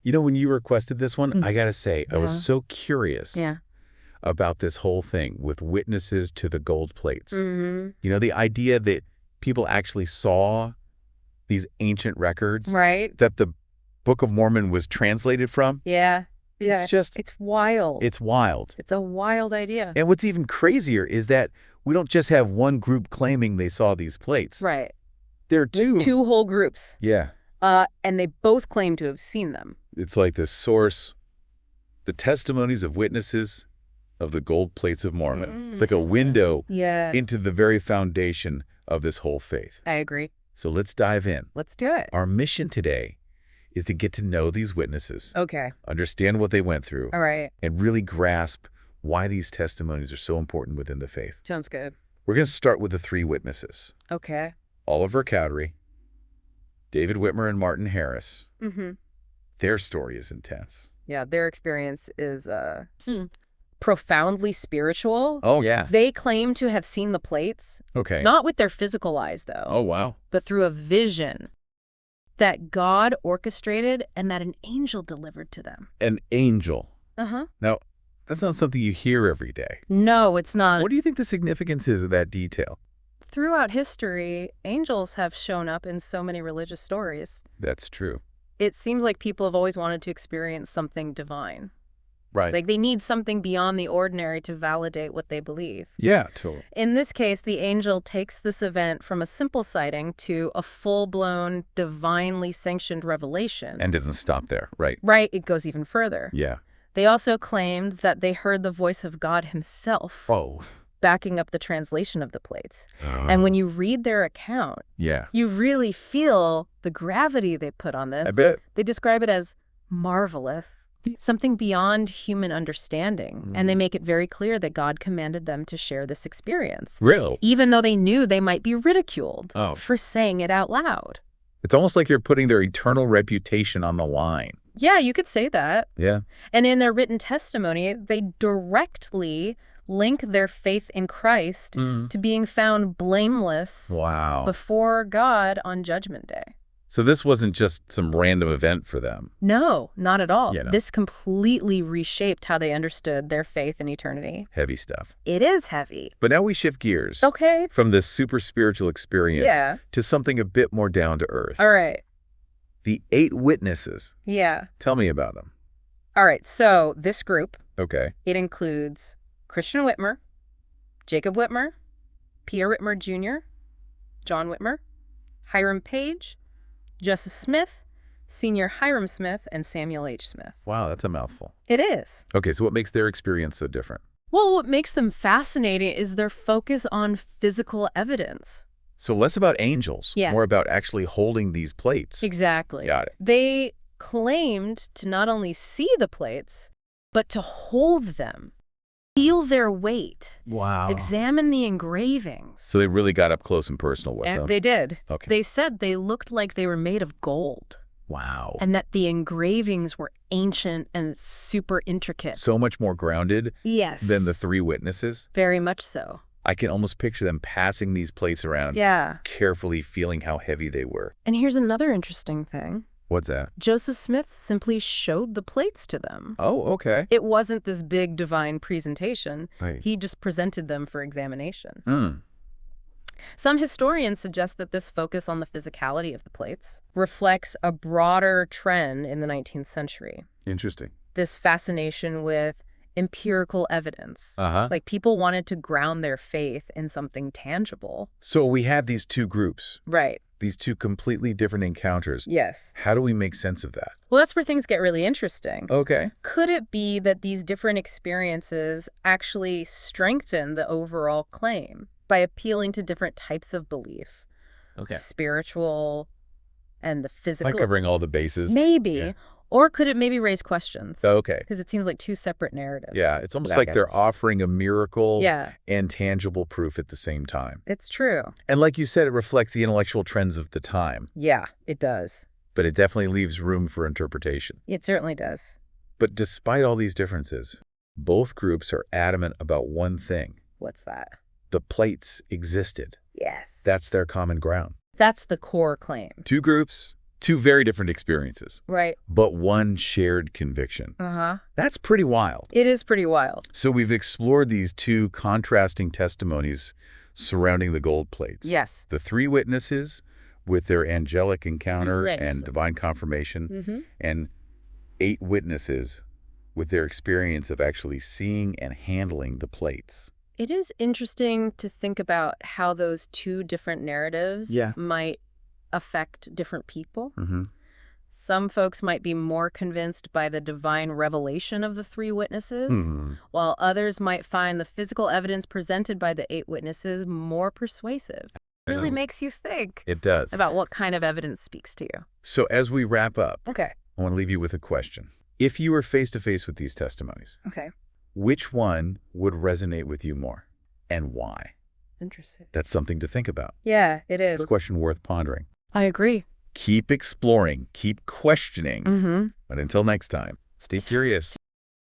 You know, when you requested this one, I gotta say, I was so curious about this whole thing with witnesses to the gold plates. You know, the idea that people actually saw these ancient records that the Book of Mormon was translated from. It's wild. It's wild. It's a wild idea. And what's even crazier is that we don't just have one group claiming they saw these plates. Right. There are two whole groups. Yeah. And they both claim to have seen them. It's like this source, the Testimonies of Witnesses of the Gold Plates of Mormon. It's like a window into the very foundation of this whole faith. I agree. So let's dive in. Let's do it. Our mission today is to get to know these witnesses. Okay. Understand what they went through. All right. And really grasp why these testimonies are so important within the faith. Sounds good. We're going to start with the three witnesses. Okay. Oliver Cowdery, David Whitmer, and Martin Harris. Their story is intense. Yeah, their experience is profoundly spiritual. Oh, yeah. They claim to have seen the plates. Okay. Not with their physical eyes, though. Oh, wow. But through a vision that God orchestrated and that an angel delivered to them. An angel. Uh-huh. Now, that's not something you hear every day. No, it's not. What do you think the significance is of that detail? Throughout history, angels have shown up in so many religious stories. That's true. It seems like people have always wanted to experience something divine. Right. Like they need something beyond the ordinary to validate what they believe. Yeah, totally. In this case, the angel takes this event from a simple sighting to a full-blown, divinely sanctioned revelation. And doesn't stop there, right? Right, it goes even further. Yeah. They also claimed that they heard the voice of God himself backing up the translation of the plates. And when you read their account, you really feel the gravity they put on this. I bet. They describe it as marvelous, something beyond human understanding. And they make it very clear that God commanded them to share this experience. Really? Even though they knew they might be ridiculed for saying it out loud. It's almost like you're putting their eternal reputation on the line. Yeah, you could say that. Yeah. And in their written testimony, they directly link their faith in Christ to being found blameless before God on Judgment Day. So this wasn't just some random event for them. No, not at all. You know. This completely reshaped how they understood their faith in eternity. Heavy stuff. It is heavy. But now we shift gears. Okay. From this super spiritual experience to something a bit more down to earth. All right. The 8 witnesses. Yeah. Tell me about them. All right. So this group, Okay. it includes Christian Whitmer, Jacob Whitmer, Peter Whitmer Jr., John Whitmer, Hiram Page, Joseph Smith, Senior Hiram Smith, and Samuel H. Smith. Wow, that's a mouthful. It is. Okay, so what makes their experience so different? Well, what makes them fascinating is their focus on physical evidence. So less about angels, more about actually holding these plates. Exactly. Got it. They claimed to not only see the plates, but to hold them, feel their weight. Wow. Examine the engravings. So they really got up close and personal with them. They did. Okay. They said they looked like they were made of gold. Wow. And that the engravings were ancient and super intricate. So much more grounded than the 3 witnesses. Very much so. I can almost picture them passing these plates around, carefully feeling how heavy they were. And here's another interesting thing. What's that? Joseph Smith simply showed the plates to them. Oh, okay. It wasn't this big divine presentation. Right. He just presented them for examination. Some historians suggest that this focus on the physicality of the plates reflects a broader trend in the 19th century. Interesting. This fascination with empirical evidence. Like people wanted to ground their faith in something tangible. So we had these 2 groups. Right. These 2 completely different encounters. Yes. How do we make sense of that? Well, that's where things get really interesting. Okay. Could it be that these different experiences actually strengthen the overall claim by appealing to different types of belief? Okay. Spiritual and the physical. By covering all the bases. Maybe. Yeah. Or could it maybe raise questions? Okay. Because it seems like 2 separate narratives. Yeah, it's almost like they're offering a miracle Yeah. and tangible proof at the same time. It's true. And like you said, it reflects the intellectual trends of the time. Yeah, it does. But it definitely leaves room for interpretation. It certainly does. But despite all these differences, both groups are adamant about one thing. What's that? The plates existed. Yes. That's their common ground. That's the core claim. 2 groups, Two very different experiences. Right. But one shared conviction. That's pretty wild. It is pretty wild. So we've explored these two contrasting testimonies surrounding the gold plates. Yes. The three witnesses with their angelic encounter Yes. and divine confirmation, and 8 witnesses with their experience of actually seeing and handling the plates. It is interesting to think about how those two different narratives might affect different people. Some folks might be more convinced by the divine revelation of the 3 witnesses, while others might find the physical evidence presented by the 8 witnesses more persuasive. It really makes you think. It does. About what kind of evidence speaks to you. So as we wrap up, Okay. I want to leave you with a question. If you were face-to-face with these testimonies, Okay. which one would resonate with you more, and why? Interesting. That's something to think about. Yeah, it is. It's a question worth pondering. I agree. Keep exploring, keep questioning. But until next time, stay curious.